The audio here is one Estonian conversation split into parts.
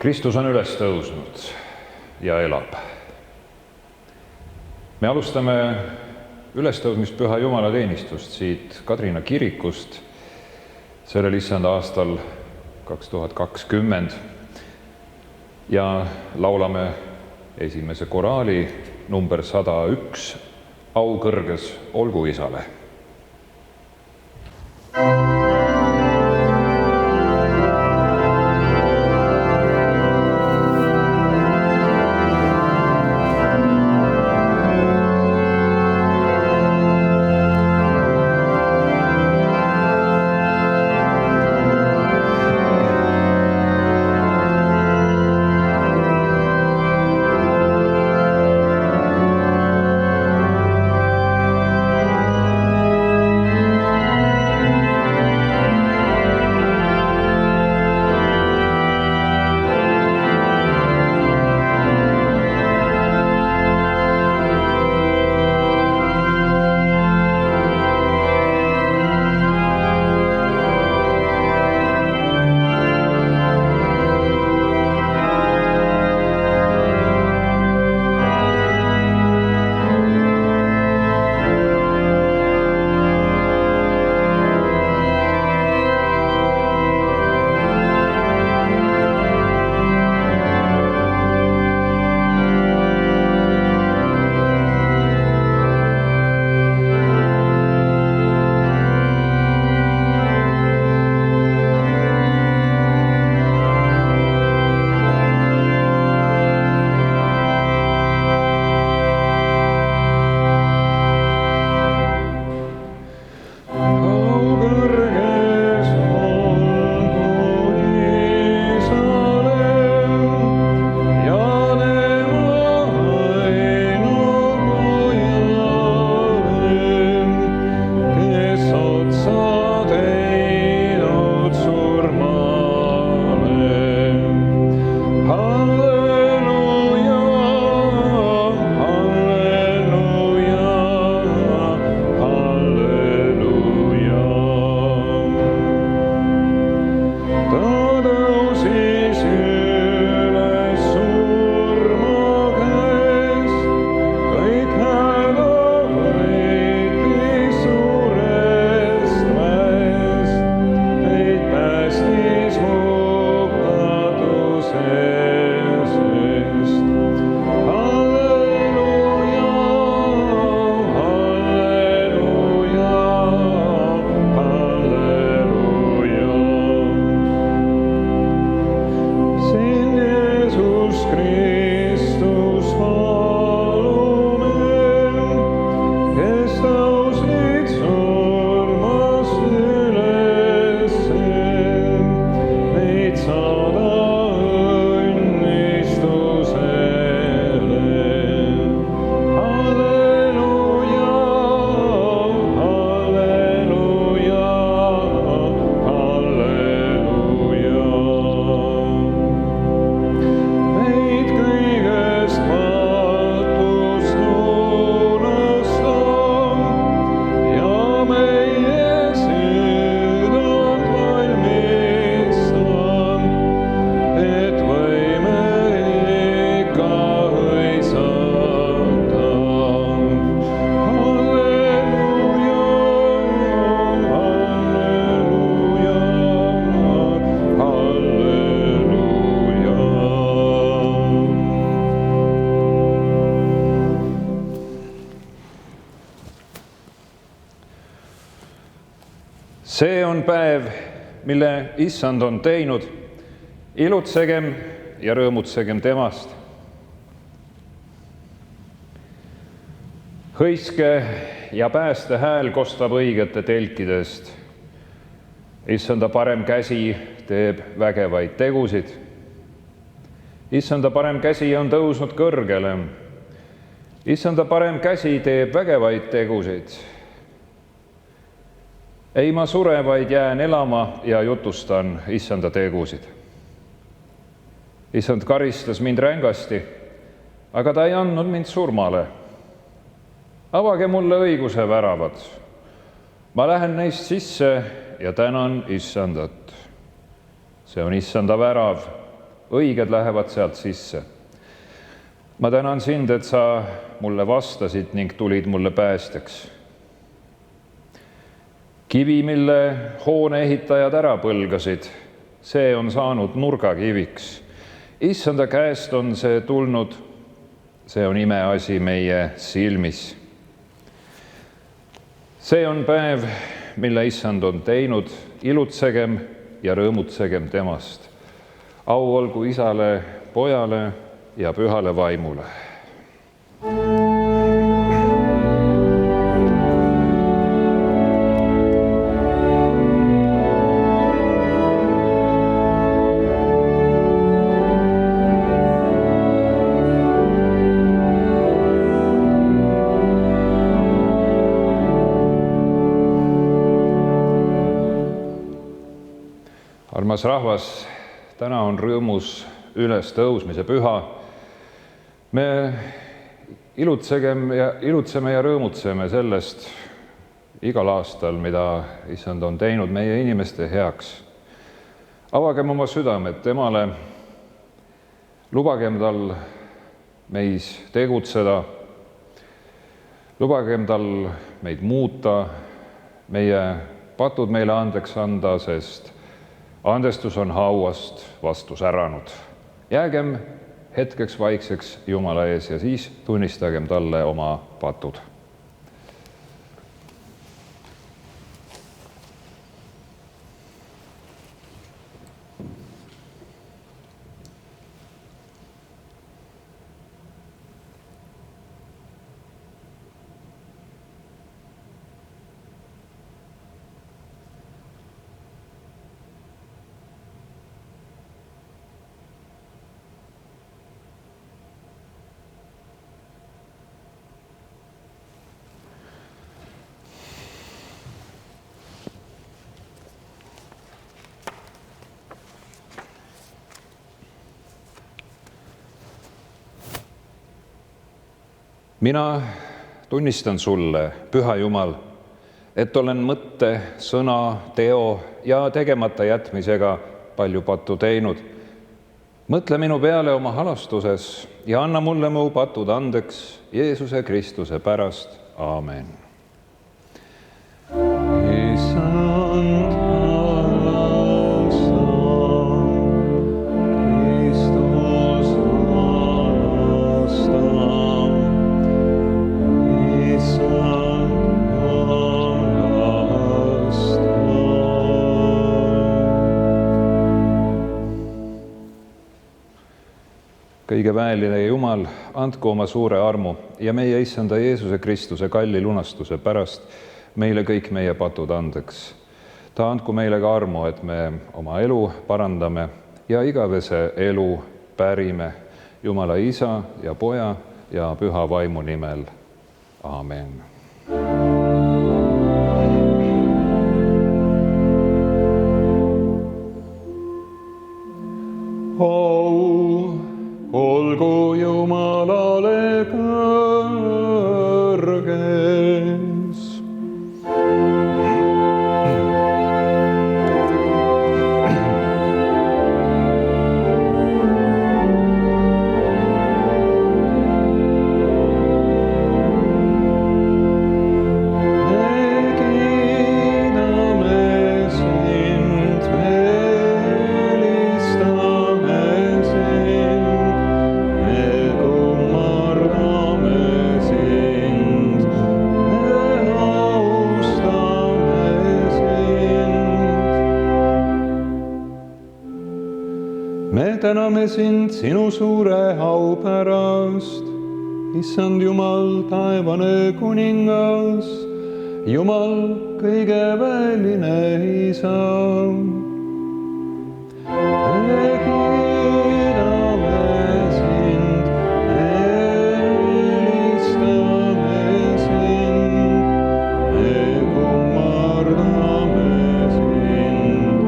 Kristus on üles tõusnud ja elab. Me alustame ülestõusmispüha jumalateenistust siit Kadrina kirikust sellel issanda aastal 2020 ja laulame esimese koraali number 101 Au kõrges olgu Isale. See on päev, mille issand on teinud. Ilutsegem ja rõõmutsegem temast. Hõiske ja pääste hääl kostab õigete telkidest. Issanda parem käsi teeb vägevaid tegusid. Issanda parem käsi on tõusnud kõrgele. Issanda parem käsi teeb vägevaid tegusid. Ei ma sure, vaid jään elama ja jutustan issanda tegusid. Issand karistas mind rängasti, aga ta ei andnud mind surmale. Avage mulle õiguse väravad. Ma lähen neist sisse ja tänan issandat. See on issanda värav, õiged lähevad sealt sisse. ma tänan sind, et sa mulle vastasid ning tulid mulle päästjaks. kivi, mille hoone ehitajad ära põlgasid, see on saanud nurgakiviks. Issanda käest on see tulnud, see on imeasi meie silmis. see on päev, mille Issand on teinud, ilutsegem ja rõõmutsegem temast. au olgu Isale, Pojale ja Pühale Vaimule. armas rahvas, täna on rõõmus ülestõusmise püha. me ilutseme ja rõõmutseme sellest igal aastal, mida Issand on teinud meie inimeste heaks. avagem oma südamed temale, lubagem tal meis tegutseda, lubagem tal meid muuta, meie patud meile andeks anda, sest andestus on hauast vastu säranud. jäägem hetkeks vaikseks Jumala ees ja siis tunnistagem talle oma patud. mina tunnistan sulle, Püha Jumal, et olen mõtte, sõna, teo ja tegemata jätmisega palju pattu teinud. mõtle minu peale oma halastuses ja anna mulle mu patud andeks Jeesuse Kristuse pärast. Aamen. kõige väeline Jumal, andku oma suure armu ja meie Issanda Jeesuse Kristuse kalli lunastuse pärast meile kõik meie patud andeks. ta andku meile ka armu, et me oma elu parandame ja igavese elu pärime Jumala Isa ja Poja ja Püha Vaimu nimel. Aamen. Olgu Jumalale kõrges. Me täname sind sinu suure au pärast, Issand Jumal, taevane kuningas, Jumal, kõige väeline Isa. Me kiidame sind, eelistame sind, me kummardame sind,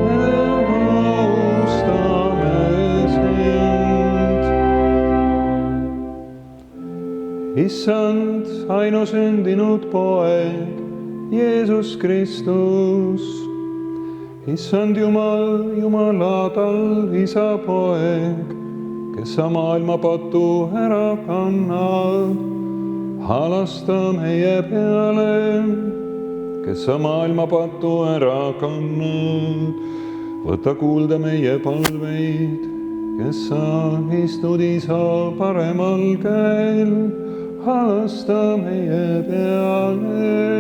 me austame sind. Issand, ainusündinud poeg, Jeesus Kristus, issand Jumal, Jumala tal, isa poeg, kes sa maailma patu ära kannad. halasta meie peale, kes sa maailma patu ära kannad. võta kuulda meie palveid, kes sa istud isa paremal käel, halasta meie peale.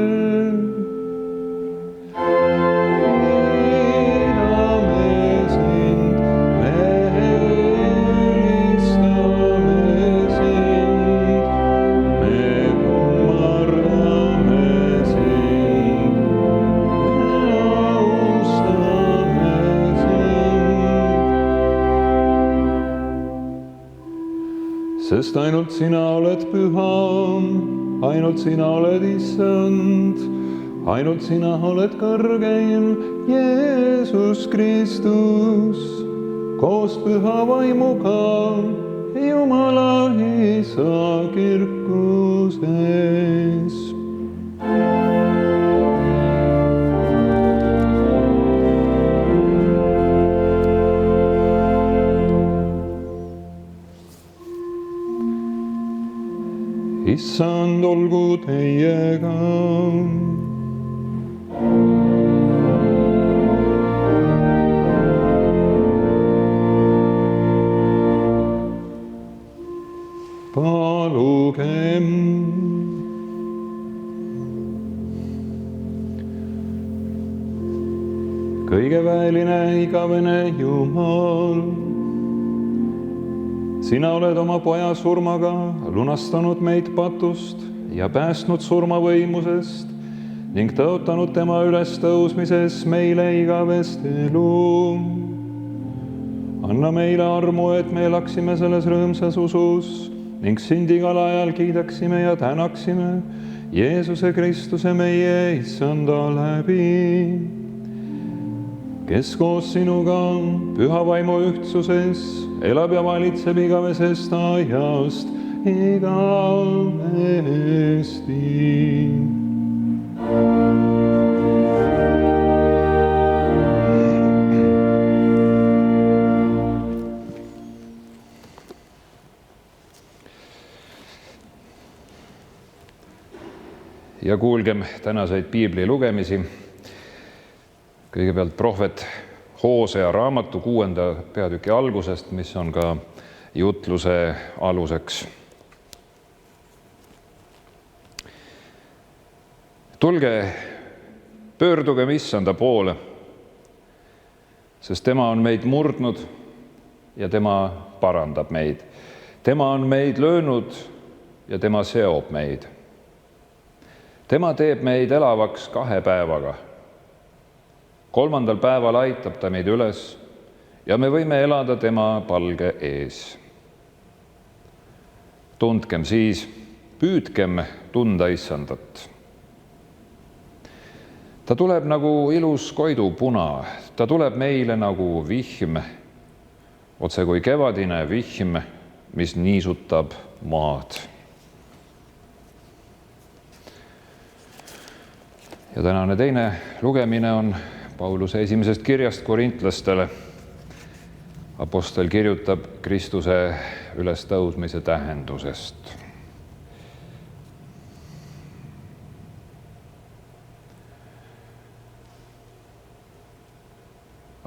Sest ainult sina oled püha, ainult sina oled issand, ainult sina oled kõrgeim, Jeesus Kristus, koos püha vaimuga, Jumala isa kirkuses. Issand olgu teiega. Palugem. Kõigeväeline igavene Jumal, sina oled oma poja surmaga lunastanud meid patust ja päästnud surmavõimusest ning tõotanud tema ülestõusmises meile igavest elu. Anna meile armu, et me elaksime selles rõõmsas usus ning sind igal ajal kiidaksime ja tänaksime Jeesuse Kristuse meie issanda läbi, kes koos sinuga püha vaimu ühtsuses elab ja valitseb igavesest ajast igavesti. Ja kuulgem tänaseid piibli lugemisi. Kõigepealt prohvet Hoosea raamatu 6. peatüki algusest, mis on ka jutluse aluseks. Tulge, pöördugem issanda poole, sest tema on meid murdnud ja tema parandab meid. Tema on meid löönud ja tema seob meid. Tema teeb meid elavaks 2 päevaga. 3. päeval aitab ta meid üles ja me võime elada tema palge ees. Tundkem siis, püüdkem tunda issandat. Ta tuleb nagu ilus koidupuna, ta tuleb meile nagu vihm, otse kui kevadine vihm, mis niisutab maad. Ja tänane teine lugemine on Pauluse esimesest kirjast korintlastele. Apostel kirjutab Kristuse ülestõusmise tähendusest.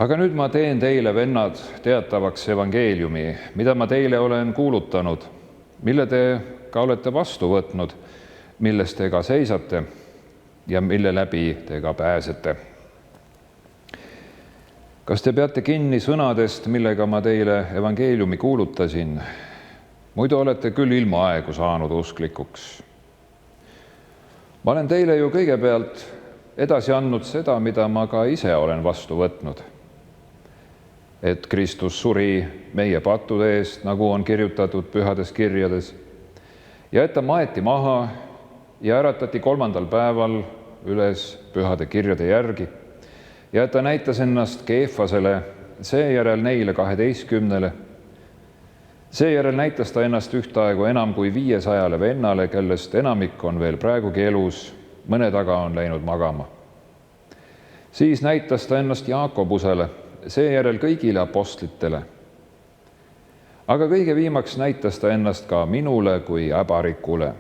Aga nüüd ma teen teile, vennad, teatavaks evangeeliumi, mida ma teile olen kuulutanud, mille te ka olete vastu võtnud, milles te ka seisate ja mille läbi te ka pääsete. Kas te peate kinni sõnadest, millega ma teile evangeeliumi kuulutasin? Muidu olete küll ilma aegu saanud usklikuks. Ma olen teile ju kõigepealt edasi andnud seda, mida ma ka ise olen vastu võtnud. Et Kristus suri meie pattude eest, nagu on kirjutatud pühades kirjades, ja et ta maeti maha ja äratati 3. päeval üles pühade kirjade järgi, ja et ta näitas ennast Keefasele, seejärel neile 12. Seejärel näitas ta ennast ühtaegu enam kui 500 vennale, kellest enamik on veel praegugi elus, mõned aga on läinud magama. Siis näitas ta ennast Jaakobusele, seejärel kõigile apostlitele. Aga kõige viimaks näitas ta ennast ka minule kui äbarikule.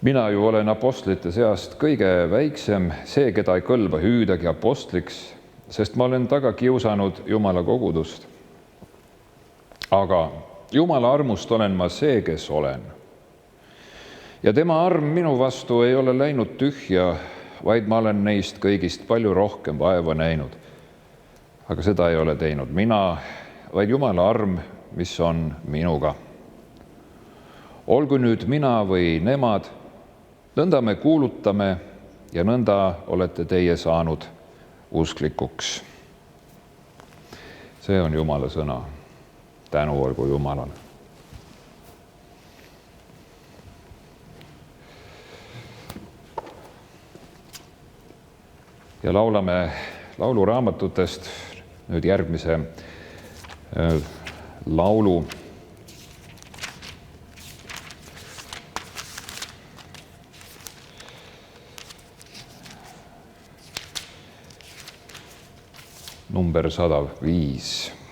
Mina ju olen apostlite seast kõige väiksem, see, keda ei kõlba hüüdagi apostliksi, sest ma olen taga kiusanud Jumala kogudust. Aga Jumala armust olen ma see, kes olen. Ja tema arm minu vastu ei ole läinud tühja, vaid ma olen neist kõigist palju rohkem vaeva näinud. Aga seda ei ole teinud mina, vaid Jumala arm, mis on minuga. Olgu nüüd mina või nemad, nõnda me kuulutame ja nõnda olete teie saanud usklikuks. See on Jumala sõna. Tänu olgu Jumalale. Ja laulame lauluraamatutest nüüd järgmise laulu. Number 105.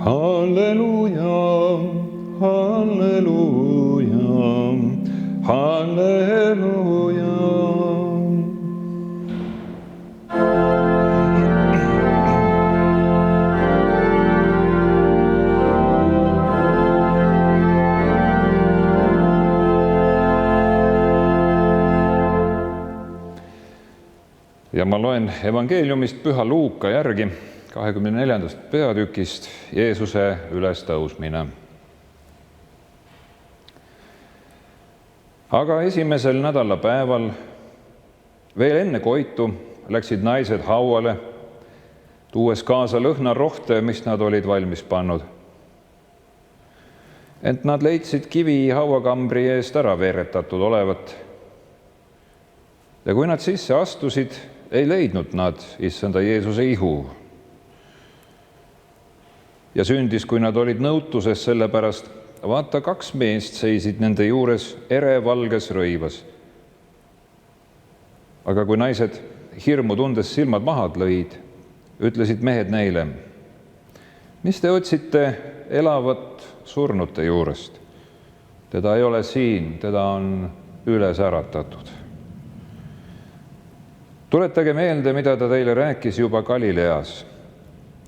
halleluuja, halleluuja, halleluuja. Ja ma loen evangeeliumist Püha Luuka järgi 24. peatükist Jeesuse ülestõusmine. Aga esimesel nädalapäeval, veel enne koitu, läksid naised hauale, tuues kaasa lõhnarohte, mis nad olid valmis pannud. Ent nad leidsid kivi hauakambri eest ära veeretatud olevat. Ja kui nad sisse astusid, ei leidnud nad issanda Jeesuse ihu. Ja sündis, kui nad olid nõutuses selle pärast, vaata, 2 meest seisid nende juures erevalges rõivas. Aga kui naised hirmu tundes silmad maha lõid, ütlesid mehed neile, mis te otsite elavat surnute juurest? Teda ei ole siin, teda on üles äratatud. Tuletage meelde, mida ta teile rääkis juba Galileas,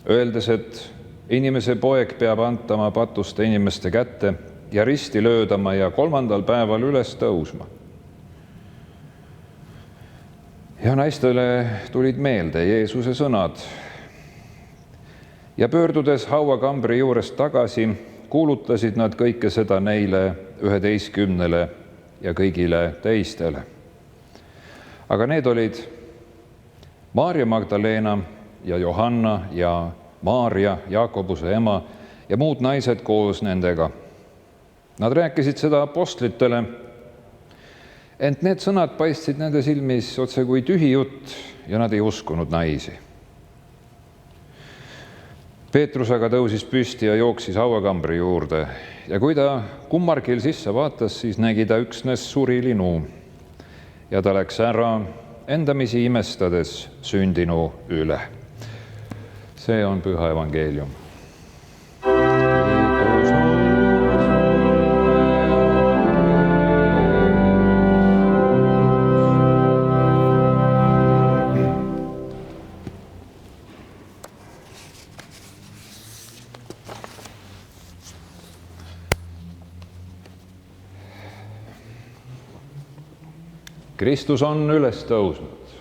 öeldes, et inimese poeg peab antama patuste inimeste kätte ja risti löödama ja 3. päeval üles tõusma. Ja naistele tulid meelde Jeesuse sõnad. Ja pöördudes hauakambri juurest tagasi, kuulutasid nad kõike seda neile 11 ja kõigile teistele. Aga need olid Maarja Magdalena ja Johanna ja Maarja, Jaakobuse ema ja muud naised koos nendega. Nad rääkisid seda apostlitele, ent need sõnad paistsid nende silmis otse kui tühi jutt ja nad ei uskunud naisi. Peetrus aga tõusis püsti ja jooksis hauakambri juurde ja kui ta kummargil sisse vaatas, siis nägi ta üksnes surilinu ja ta läks ära endamisi imestades sündinu üle. See on Püha evangeelium. Kristus on üles tõusnud.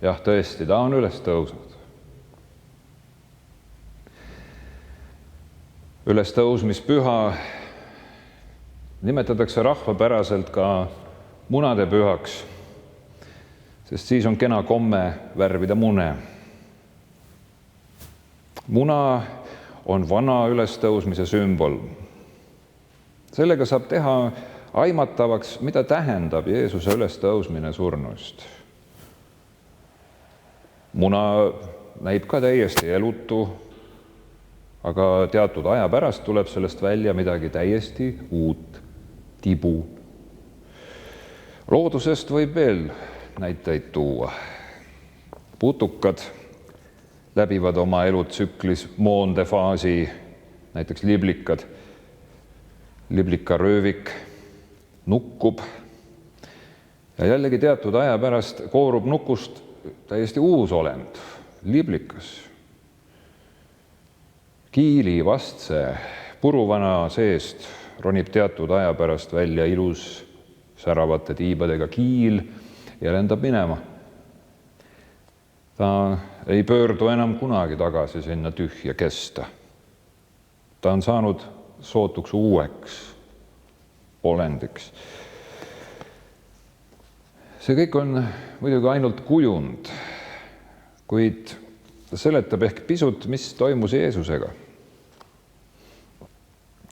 Jah, tõesti, ta on üles tõusnud. Ülestõusmispüha nimetatakse rahvapäraselt ka munade pühaks, sest siis on kena komme värvida mune. Muna on vana ülestõusmise sümbol. Sellega saab teha aimatavaks, mida tähendab Jeesuse ülestõusmine surnust. Muna näib ka täiesti elutu, aga teatud aja pärast tuleb sellest välja midagi täiesti uut, tibu. Loodusest võib veel näiteid tuua. Putukad läbivad oma elutsüklis moondefaasi, näiteks liblikad, liblikaröövik nukkub ja jällegi teatud aja pärast koorub nukust täiesti uus olend, liblikas. Kiili vastse puruvana seest ronib teatud aja pärast välja ilus säravate tiibadega kiil ja lendab minema. Ta ei pöördu enam kunagi tagasi sinna tühja kesta. Ta on saanud sootuks uueks olendiks. See kõik on muidugi ainult kujund, kuid seletab ehk pisut, mis toimus Jeesusega.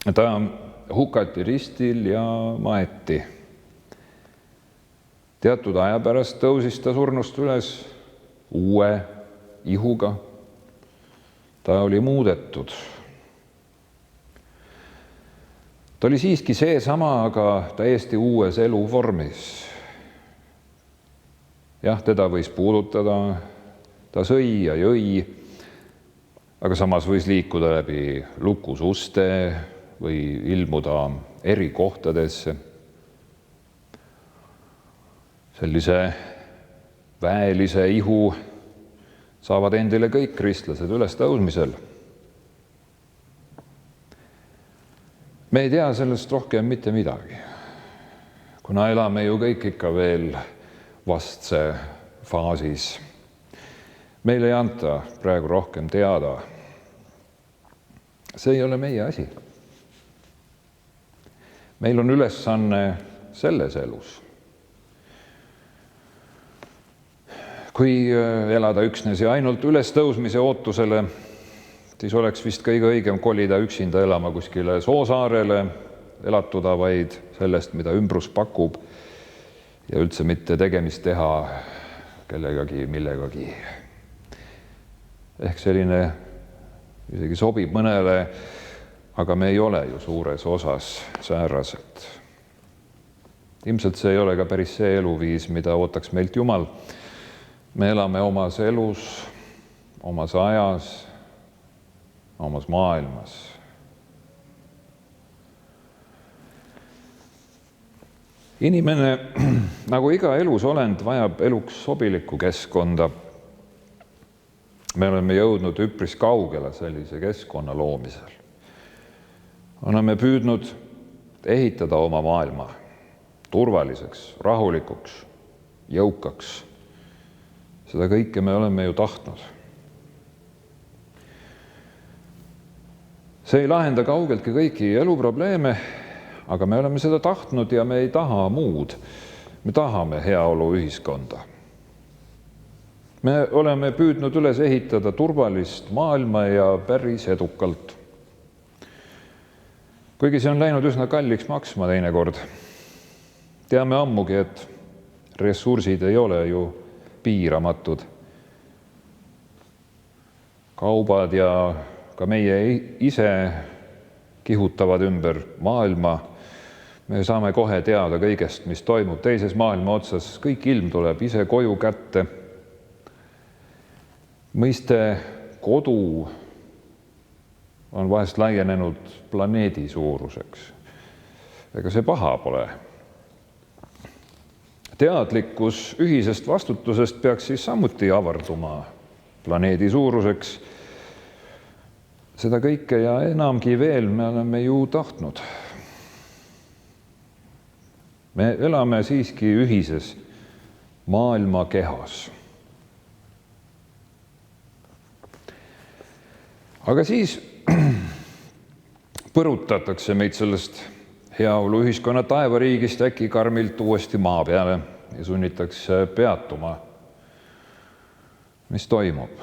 Ta hukati ristil ja maeti. Teatud aja pärast tõusis ta surnust üles uue ihuga. Ta oli muudetud. Ta oli siiski seesama, aga täiesti uues eluvormis. Jah, teda võis puudutada, ta sõi ja jõi, aga samas võis liikuda läbi lukus uste või ilmuda eri kohtadesse. Sellise väelise ihu saavad endile kõik kristlased ülestõusmisel. Me ei tea sellest rohkem mitte midagi, kuna elame ju kõik ikka veel vastse faasis. Meil ei anta praegu rohkem teada. See ei ole meie asi. Meil on ülesanne selles elus. Kui elada üksnes ja ainult ülestõusmise ootusele, siis oleks vist kõige õigem kolida üksinda elama kuskile soosaarele, elatuda vaid sellest, mida ümbrus pakub ja üldse mitte tegemist teha kellegagi, millegagi. Ehk selline isegi sobib mõnele, aga me ei ole ju suures osas säärased. Ilmselt see ei ole ka päris see eluviis, mida ootaks meilt Jumal. Me elame omas elus, omas ajas, omas maailmas. Inimene, nagu iga elusolend, vajab eluks sobilikku keskkonda. Me oleme jõudnud üpris kaugele sellise keskkonna loomisel. Oleme püüdnud ehitada oma maailma turvaliseks, rahulikuks, jõukaks. Seda kõike me oleme ju tahtnud. See ei lahenda kaugeltki kõiki eluprobleeme, aga me oleme seda tahtnud ja me ei taha muud. Me tahame heaolu ühiskonda. Me oleme püüdnud üles ehitada turvalist maailma ja päris edukalt. Kuigi see on läinud üsna kalliks maksma teinekord. Teame ammugi, et ressursid ei ole ju piiramatud. Kaubad ja ka meie ise kihutavad ümber maailma. Me saame kohe teada kõigest, mis toimub teises maailma otsas. Kõik ilm tuleb ise koju kätte. Mõiste kodu on vahest laienenud planeedi suuruseks. Ega see paha pole. Teadlikkus ühisest vastutusest peaks siis samuti avarduma planeedi suuruseks. Seda kõike ja enamgi veel me oleme ju tahtnud. Me elame siiski ühises maailmakehas. Aga siis põrutatakse meid sellest heaolu ühiskonna taevariigist äkki karmilt uuesti maa peale ja sunnitakse peatuma. Mis toimub?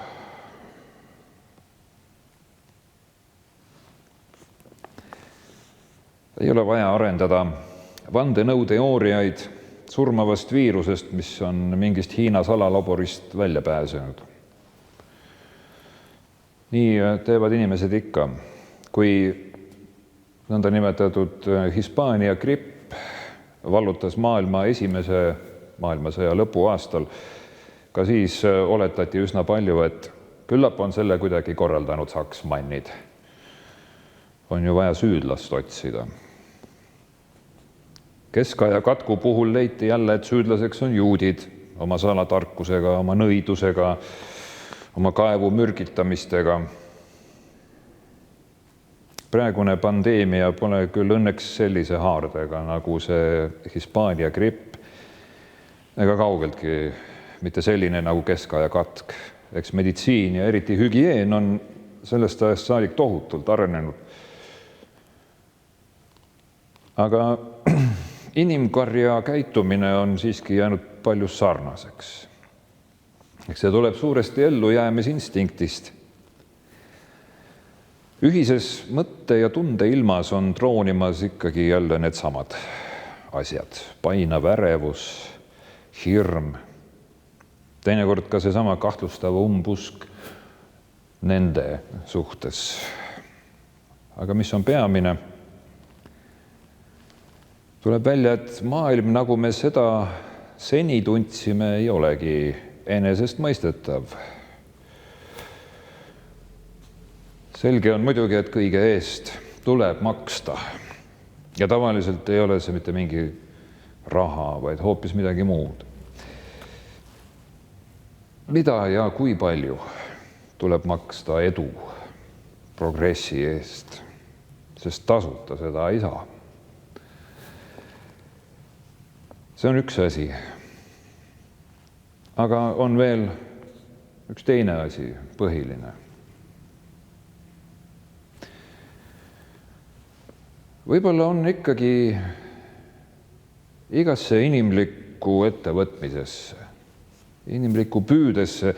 Ei ole vaja arendada vandenõuteooriaid surmavast viirusest, mis on mingist Hiina salalaborist välja pääsenud. Nii teevad inimesed ikka. Kui nõndanimetatud Hispaania gripp vallutas maailma esimese maailmasõja lõpuaastal, ka siis oletati üsna palju, et küllap on selle kuidagi korraldanud saksmannid. On ju vaja süüdlast otsida. Keskaja katku puhul leiti jälle, et süüdlaseks on juudid oma salatarkusega, oma nõidusega, oma kaevu mürgitamistega. Praegune pandeemia pole küll õnneks sellise haardega, nagu see Hispaania gripp, ega kaugeltki mitte selline nagu keskaja katk. Eks meditsiin ja eriti hügieen on sellest ajast saadik tohutult arenenud. Aga inimkarja käitumine on siiski jäänud palju sarnaseks. Eks see tuleb suuresti ellujäämisinstinktist. Ühises mõtte- ja tundeilmas on troonimas ikkagi jälle needsamad asjad. Painav ärevus, hirm, teinekord ka seesama kahtlustava umbusk nende suhtes. Aga mis on peamine? Tuleb välja, et maailm, nagu me seda seni tundsime, ei olegi enesestmõistetav. selge on muidugi, et kõige eest tuleb maksta. Ja tavaliselt ei ole see mitte mingi raha, vaid hoopis midagi muud. Mida ja kui palju tuleb maksta edu, progressi eest, sest tasuta seda ei saa. See on üks asi. Aga on veel üks teine asi, põhiline. Võib-olla on ikkagi igasse inimlikku ettevõtmisesse, inimlikku püüdesse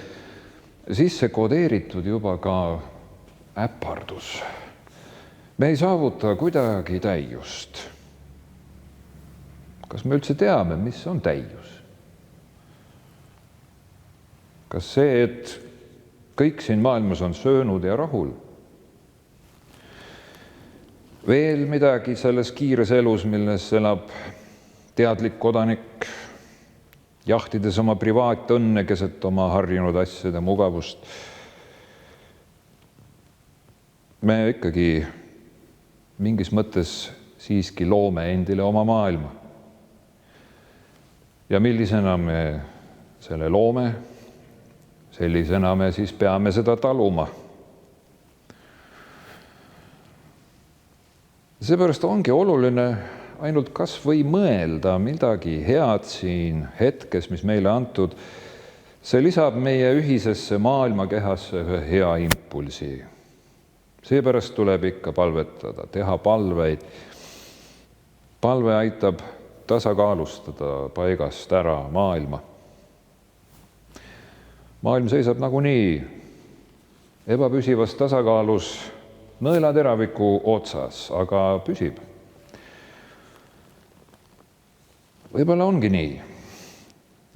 sisse kodeeritud juba ka äpardus. Me ei saavuta kuidagi täiust. Kas me üldse teame, mis on täius? Kas see, et kõik siin maailmas on söönud ja rahul? Veel midagi selles kiires elus, milles elab teadlik kodanik, jahtides oma privaatõnne keset oma harjunud asjade mugavust. Me ikkagi mingis mõttes siiski loome endile oma maailma. Ja millisena me selle loome, sellisena me siis peame seda taluma. Seepärast ongi oluline ainult kas või mõelda midagi head siin hetkes, mis meile antud. See lisab meie ühisesse maailmakehasse ühe hea impulsi. Seepärast tuleb ikka palvetada, teha palveid. Palve aitab tasakaalustada paigast ära maailma. Maailm seisab nagunii ebapüsivas tasakaalus nõelateraviku otsas, aga püsib. Võib-olla ongi nii,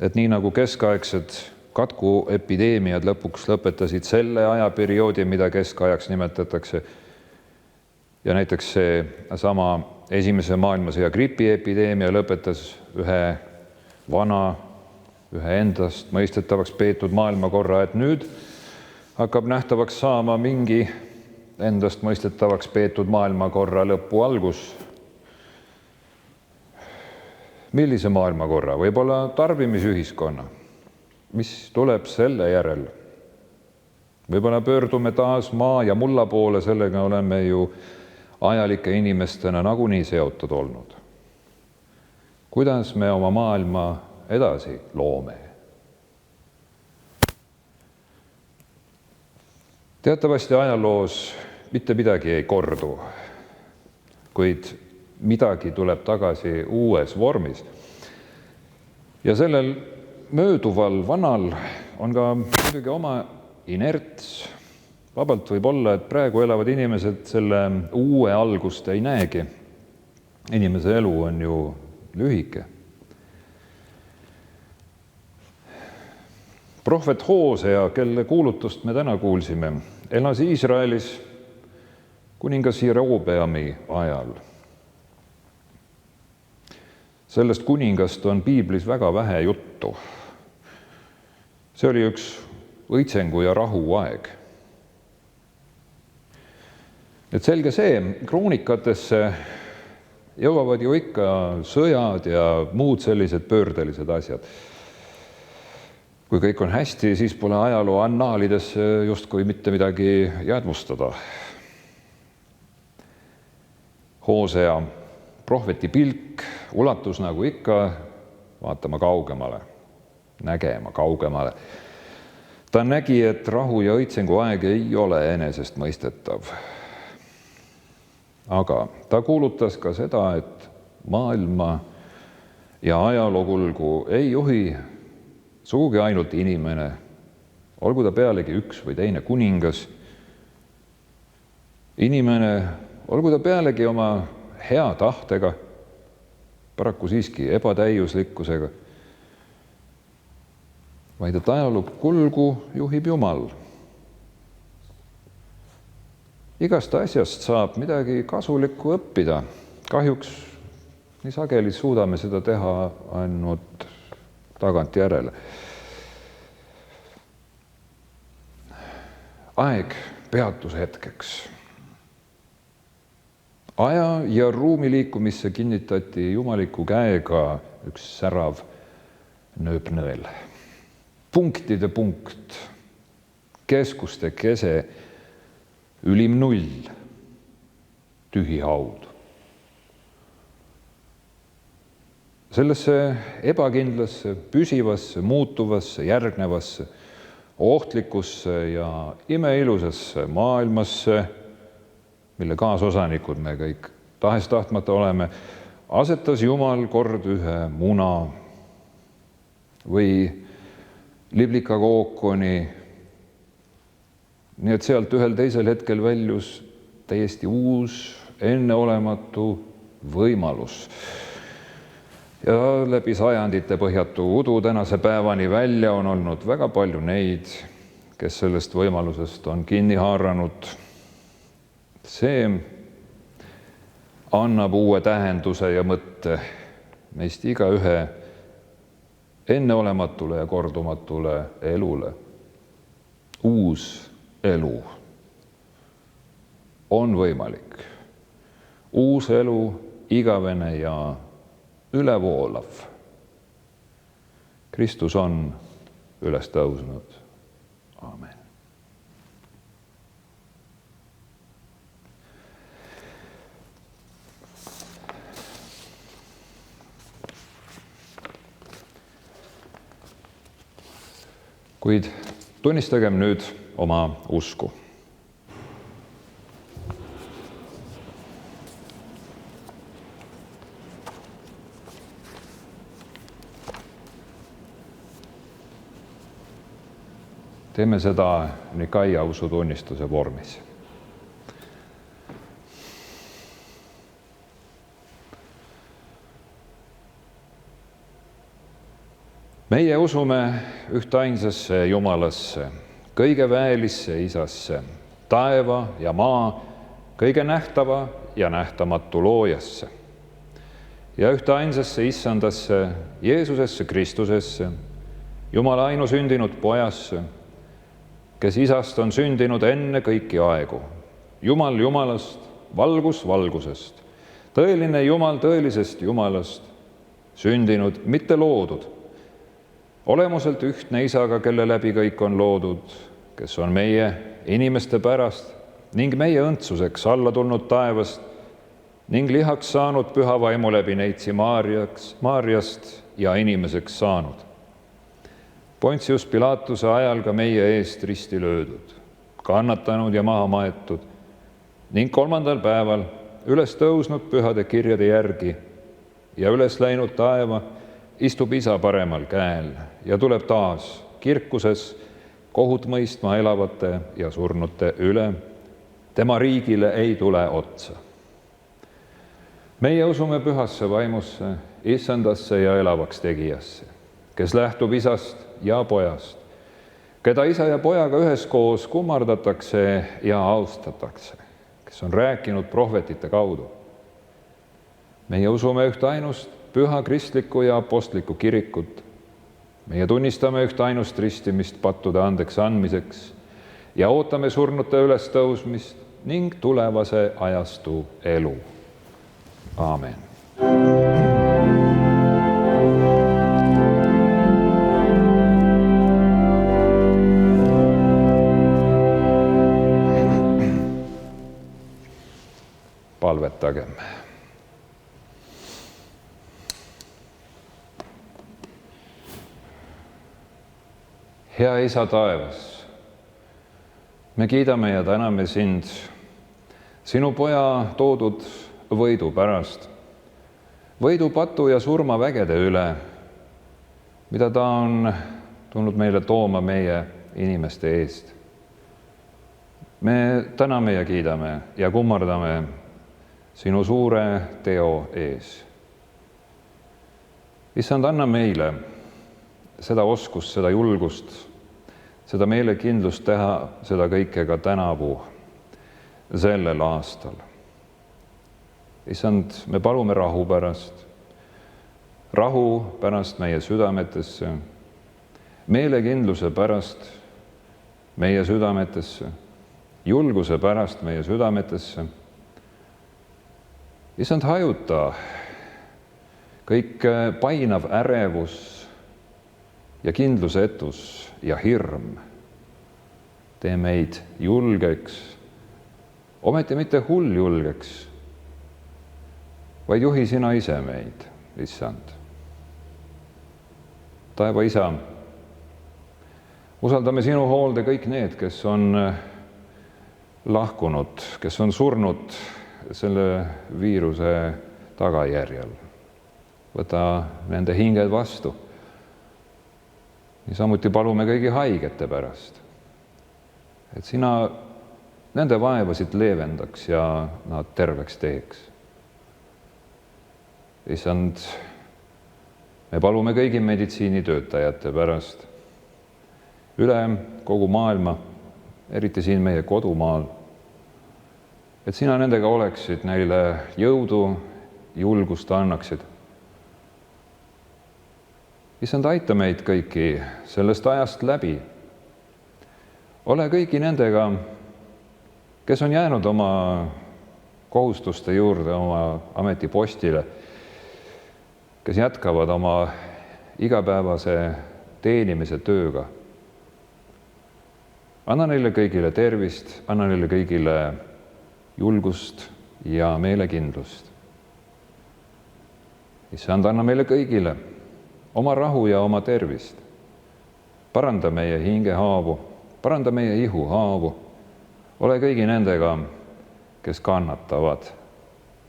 et nii nagu keskaegsed katkuepideemiad lõpuks lõpetasid selle ajaperioodi, mida keskajaks nimetatakse, ja näiteks see sama Esimese maailmasõja gripiepideemia lõpetas ühe vana, ühe endast mõistetavaks peetud maailmakorra, et nüüd hakkab nähtavaks saama mingi endast mõistetavaks peetud maailmakorra lõpu algus. Millise maailmakorra? Võib-olla tarbimisühiskonna, mis tuleb selle järel. Võib-olla pöördume taas maa ja mulla poole, sellega oleme ju ajalike inimestena nagunii seotud olnud. Kuidas me oma maailma edasi loome? Teatavasti ajaloos mitte midagi ei kordu, kuid midagi tuleb tagasi uues vormis. Ja sellel mööduval vanal on ka muidugi oma inerts. Vabalt võib olla, et praegu elavad inimesed selle uue algust ei näegi. Inimese elu on ju lühike. Prohvet Hoosea, kelle kuulutust me täna kuulsime, elas Iisraelis kuningas Jerobeami ajal. Sellest kuningast on piiblis väga vähe juttu. See oli üks õitsengu ja rahu aeg. Et selge see, kroonikatesse jõuavad ju ikka sõjad ja muud sellised pöördelised asjad. Kui kõik on hästi, siis pole ajaloo annaalidesse justkui mitte midagi jäädvustada. Hoosea prohveti pilk ulatus nagu ikka vaatama kaugemale, nägema kaugemale. Ta nägi, et rahu ja õitsengu aeg ei ole enesest mõistetav. Aga ta kuulutas ka seda, et maailma ja ajaloo kulgu ei juhi sugugi ainult inimene, olgu ta pealegi üks või teine kuningas. Inimene, olgu ta pealegi oma hea tahtega, paraku siiski ebatäiuslikkusega, vaid et ajaloo kulgu juhib Jumal. Igast asjast saab midagi kasulikku õppida. Kahjuks nii sageli suudame seda teha ainult tagantjärele. Aeg peatushetkeks. Aja ja ruumi liikumisse kinnitati jumaliku käega üks särav nööpnõel. Punktide punkt, keskuste kese, ülim null, tühi haud. Sellesse ebakindlasse, püsivasse, muutuvasse, järgnevasse, ohtlikusse ja imeilusasse maailmasse, mille kaasosanikud me kõik tahes-tahtmata oleme, asetas Jumal kord ühe muna või liblikakookoni, nii et sealt ühel teisel hetkel väljus täiesti uus, enneolematu võimalus. Ja läbi sajandite põhjatu udu tänase päevani välja on olnud väga palju neid, kes sellest võimalusest on kinni haaranud. See annab uue tähenduse ja mõtte meist igaühe enneolematule ja kordumatule elule. Uus elu on võimalik. Uus elu, igavene ja ülevoolav. Kristus on üles tõusnud. Aamen. Kuid tunnistagem nüüd oma usku. Teeme seda Nikaia usutunnistuse vormis. Meie usume ühtainsasse Jumalasse, kõige väelisse Isasse, taeva ja maa, kõige nähtava ja nähtamatu loojasse ja ühtainsasse Issandasse, Jeesusesse Kristusesse, Jumala ainusündinud Pojasse, kes Isast on sündinud enne kõiki aegu, Jumal Jumalast, valgus valgusest, tõeline Jumal tõelisest Jumalast, sündinud, mitte loodud, olemuselt ühtne Isaga, kelle läbi kõik on loodud, kes on meie inimeste pärast ning meie õndsuseks alla tulnud taevast ning lihaks saanud püha vaimu läbi neitsi Maarjast ja inimeseks saanud. Pontius Pilatuse ajal ka meie eest risti löödud, kannatanud ja maha maetud ning 3. päeval üles tõusnud pühade kirjade järgi ja üles läinud taeva, istub Isa paremal käel ja tuleb taas kirkuses kohut mõistma elavate ja surnute üle. Tema riigile ei tule otsa. Meie usume pühasse vaimusse, Issandasse ja elavaks tegijasse, kes lähtub Isast ja Pojast, keda Isa ja Pojaga üheskoos kummardatakse ja austatakse, kes on rääkinud prohvetite kaudu. Meie usume ühtainust püha kristlikku ja apostlikku kirikut. Meie tunnistame ühtainust ristimist pattude andeks andmiseks ja ootame surnute ülestõusmist ning tulevase ajastu elu. Aamen. Palvetagem. Hea Isa taevas, me kiidame ja täname sind sinu Poja toodud võidu pärast, võidu patu ja surma vägede üle, mida ta on tulnud meile tooma meie inimeste eest. Me täname ja kiidame ja kummardame sinu suure teo ees. Issand, anna meile seda oskust, seda julgust, seda meelekindlust teha seda kõike ka tänavu, sellel aastal. Issand, me palume rahu pärast meie südametesse, meelekindluse pärast meie südametesse julguse pärast meie südametesse. Issand, hajuta kõik painav ärevus ja kindlusetus ja hirm. Tee meid julgeks, ometi mitte hulljulgeks, vaid juhi sina ise meid, Issand. Taeva Isa, usaldame sinu hoolde kõik need, kes on lahkunud, kes on surnud selle viiruse tagajärjel. Võta nende hinged vastu. Niisamuti palume kõigi haigete pärast, et sina nende vaevasid leevendaks ja nad terveks teeks. Issand, me palume kõigi meditsiinitöötajate pärast üle kogu maailma, eriti siin meie kodumaal, et sina nendega oleksid, neile jõudu, julgust annaksid. Issand, aita meid kõiki sellest ajast läbi. Ole kõigi nendega, kes on jäänud oma kohustuste juurde, oma ametipostile, kes jätkavad oma igapäevase teenimise tööga. Anna neile kõigile tervist, anna neile kõigile julgust ja meelekindlust. Issand, anna meile kõigile oma rahu ja oma tervist. Paranda meie hingehaavu, paranda meie ihuhaavu. Ole kõigi nendega, kes kannatavad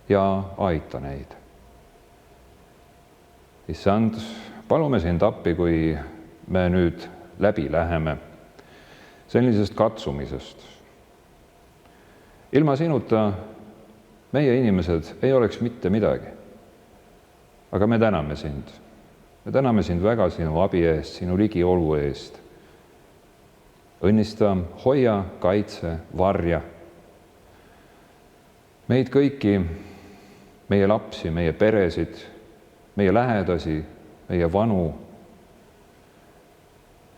ja aita neid. Issand, palume sind appi, kui me nüüd läbi läheme sellisest katsumisest. Ilma sinuta meie inimesed ei oleks mitte midagi. Aga me täname sind. Me täname sind väga sinu abi eest, sinu ligiolu eest. Õnnista, hoia, kaitse, varja meid kõiki, meie lapsi, meie peresid, meie lähedasi, meie vanu,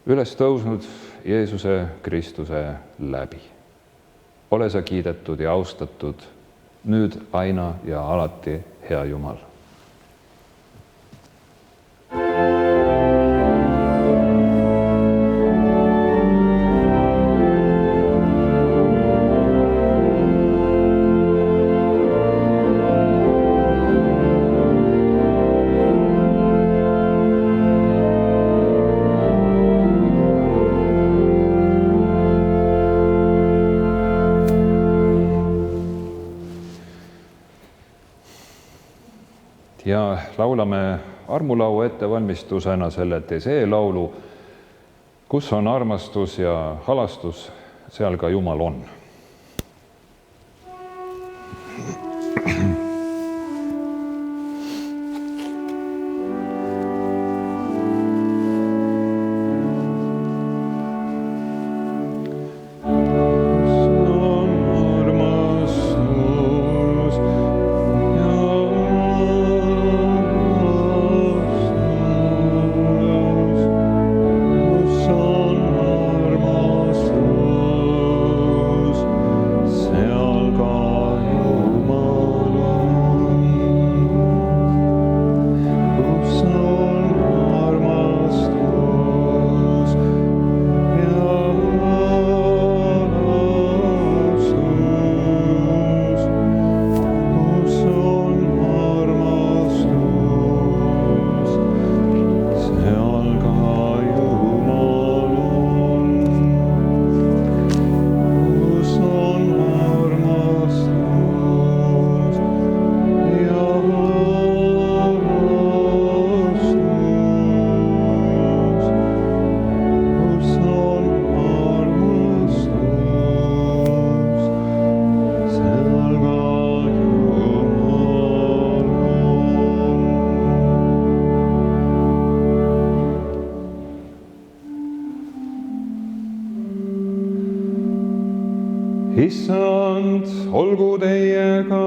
üles tõusnud Jeesuse Kristuse läbi. Ole sa kiidetud ja austatud nüüd aina ja alati, hea Jumal. Ja laulame armulaulu ettevalmistusena selle Tesee laulu, kus on armastus ja halastus, seal ka Jumal on. Issand, olgu teiega.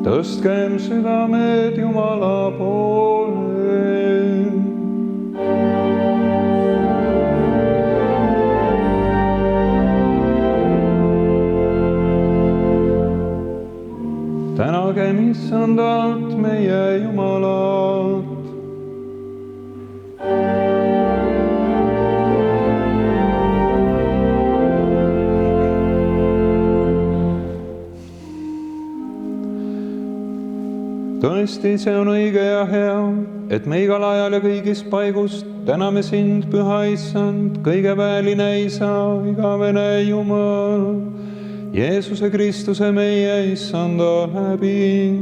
Tõstkem südamed Jumala poole. tõesti, see on õige ja hea, et me igal ajal ja kõigist paigust täname sind, püha issand, kõige väeline isa, igavene Jumal, Jeesuse Kristuse meie issanda läbi.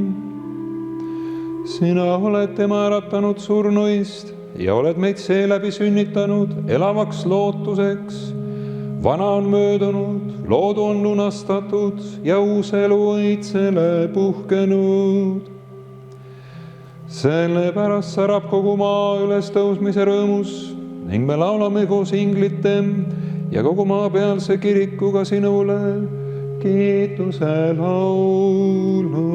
Sina oled tema äratanud surnuist ja oled meid seeläbi sünnitanud elavaks lootuseks. Vana on möödunud, loodu on lunastatud ja uus elu õitsele puhkenud. Sellepärast särab kogu maa ülestõusmise rõõmus ning me laulame koos inglite ja kogu maa pealse kirikuga sinule kiituse laulu.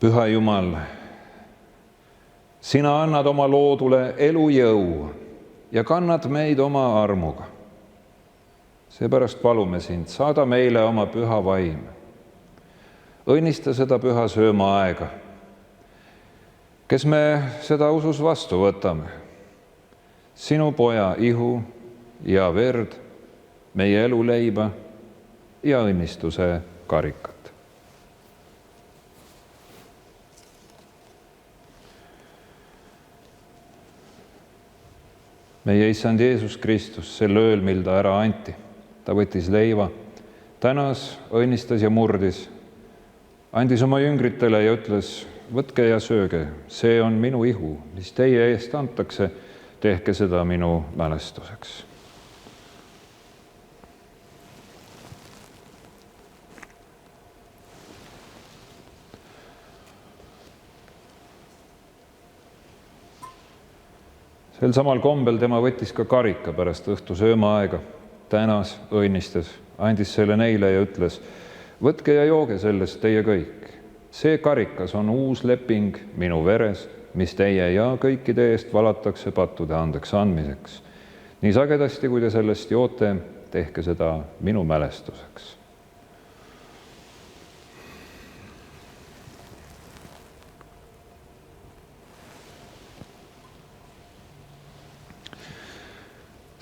Püha Jumal, sina annad oma loodule elujõu ja kannad meid oma armuga. Seepärast palume sind, saada meile oma püha vaim. Õnnista seda püha söömaaega, kes me seda usus vastu võtame. Sinu poja ihu ja verd, meie eluleiba ja õnnistuse karikat. Meie issand Jeesus Kristus, sel ööl, mil ta ära anti, ta võttis leiva, tänas, õnnistas ja murdis, andis oma jüngritele ja ütles, võtke ja sööge, see on minu ihu, mis teie eest antakse, tehke seda minu mälestuseks. Sel samal kombel tema võttis ka karika pärast õhtu söömaaega, tänas, õnnistas, andis selle neile ja ütles, võtke ja jooge sellest teie kõik. See karikas on uus leping minu veres, mis teie ja kõikide eest valatakse pattude andeks andmiseks. Nii sagedasti, kui te sellest joote, tehke seda minu mälestuseks.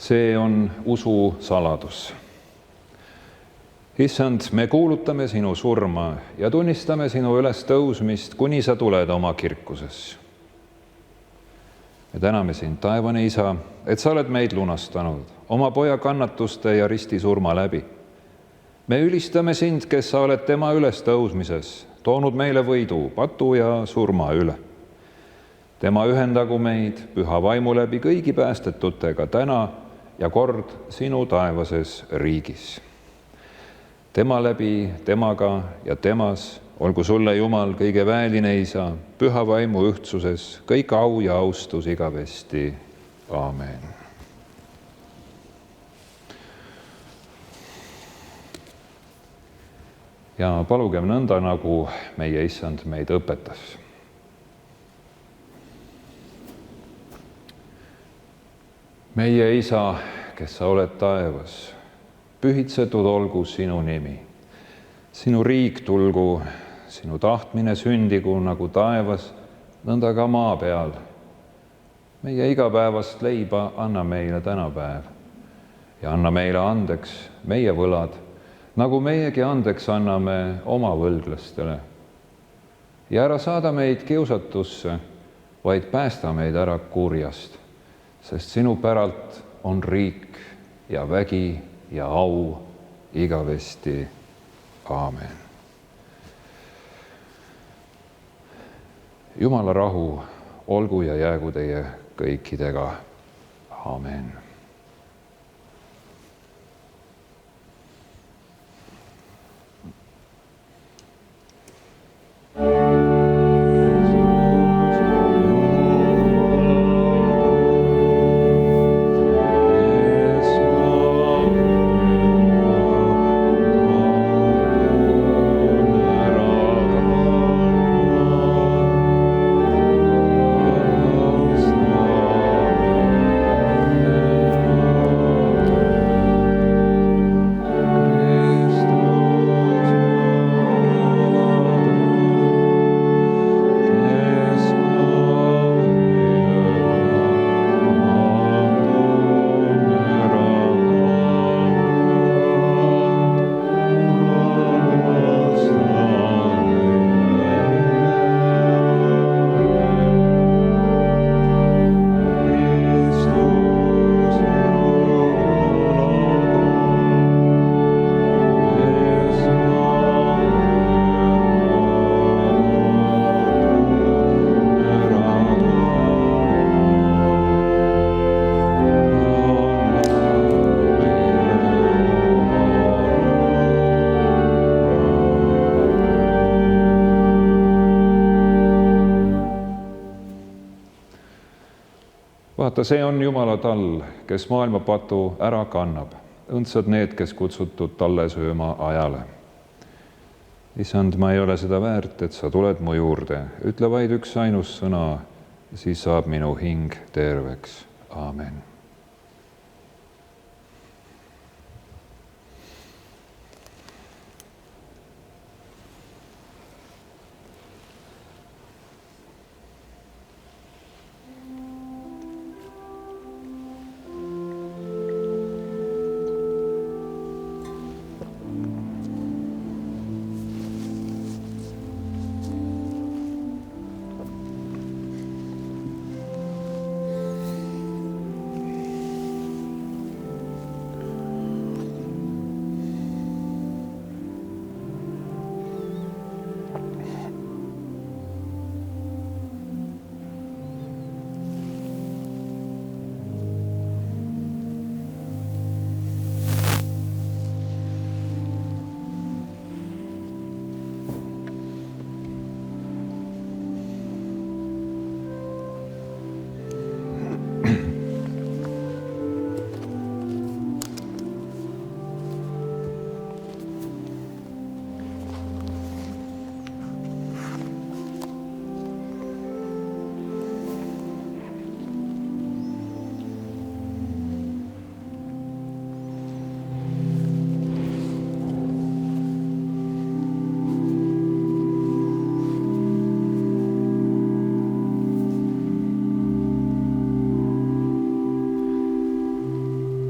See on usu saladus. Issand, me kuulutame sinu surma ja tunnistame sinu ülestõusmist, kuni sa tuled oma kirkuses. Me täname sind, taevane isa, et sa oled meid lunastanud oma poja kannatuste ja ristisurma läbi. Me ülistame sind, kes sa oled tema ülestõusmises, toonud meile võidu patu ja surma üle. Tema ühendagu meid püha vaimu läbi kõigi päästetutega täna ja kord sinu taevases riigis. Tema läbi, temaga ja temas olgu sulle, Jumal, kõige väeline isa, püha vaimu ühtsuses, kõik au ja austus igavesti. Aamen. Ja palugem nõnda, nagu meie issand meid õpetas. Meie isa, kes sa oled taevas, pühitsetud olgu sinu nimi. Sinu riik tulgu, sinu tahtmine sündigu nagu taevas, nõnda ka maa peal. Meie igapäevast leiba anna meile tänapäev ja anna meile andeks meie võlad, nagu meiegi andeks anname oma võlglastele. Ja ära saada meid kiusatusse, vaid päästa meid ära kurjast. Sest sinu päralt on riik ja vägi ja au igavesti. Aamen. Jumala rahu olgu ja jäägu teie kõikidega. Amen. Vaata, see on Jumala tall, kes maailma patu ära kannab. Õndsad need, kes kutsutud talle sööma ajale. Issand, ma ei ole seda väärt, et sa tuled mu juurde. Ütle vaid üks ainus sõna, siis saab minu hing terveks. Aamen.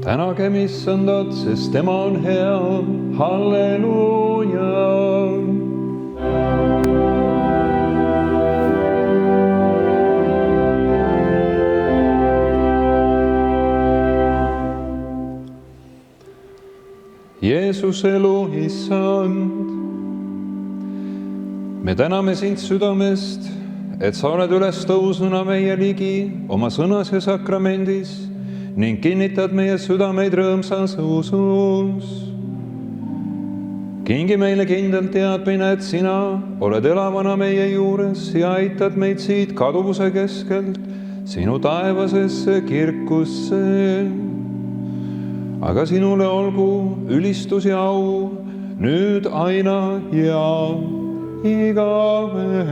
Tänagem Issandat, sest tema on hea. Halleluuja. Jeesus elu, Issand. Me täname sind südamest, et sa oled üles tõusnuna meie ligi oma sõnas ja sakramendis ning kinnitad meie südameid rõõmsas usus. Kingi meile kindlalt teadmine, et sina oled elavana meie juures ja aitad meid siit kaduvuse keskelt sinu taevasesse kirkusse. Aga sinule olgu ülistus ja au nüüd aina ja igavesti.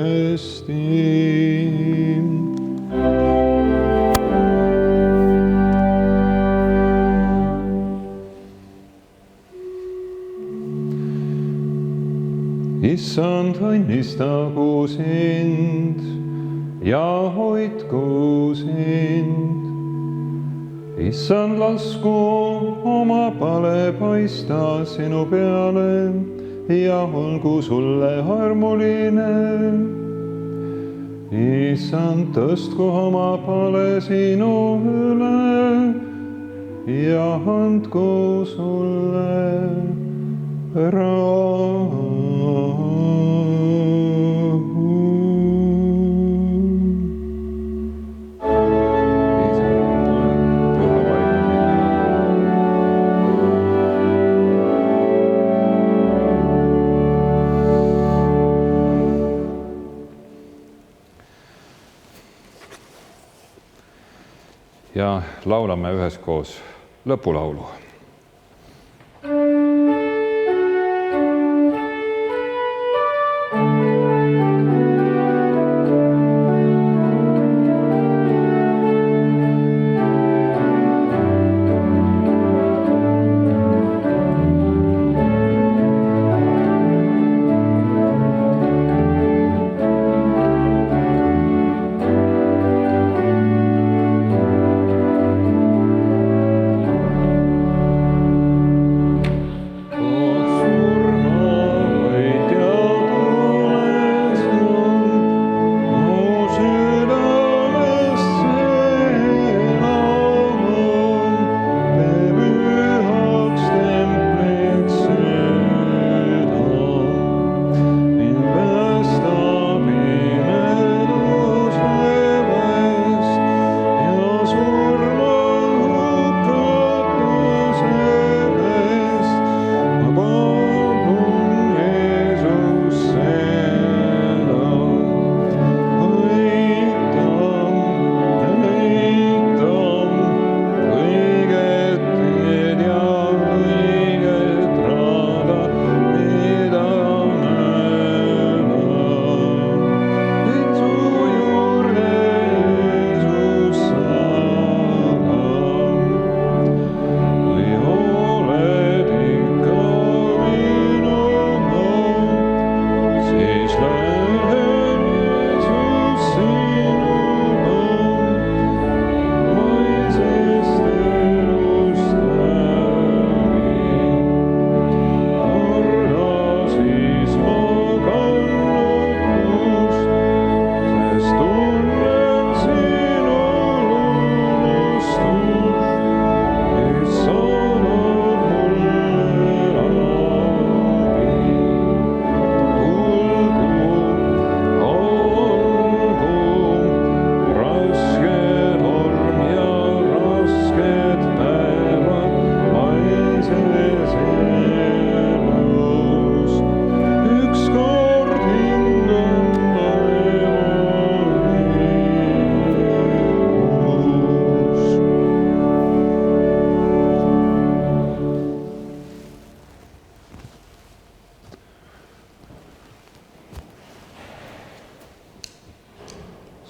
Issand, õnnistagu sind ja hoidku sind. Issand, lasku oma pale paista sinu peale ja olgu sulle armuline. Issand, tõstku oma pale sinu üle ja andku sulle rahu. 「ja laulame üheskoos lõpulaulu.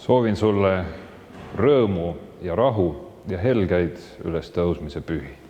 Soovin sulle rõõmu ja rahu ja helgeid ülestõusmise pühi.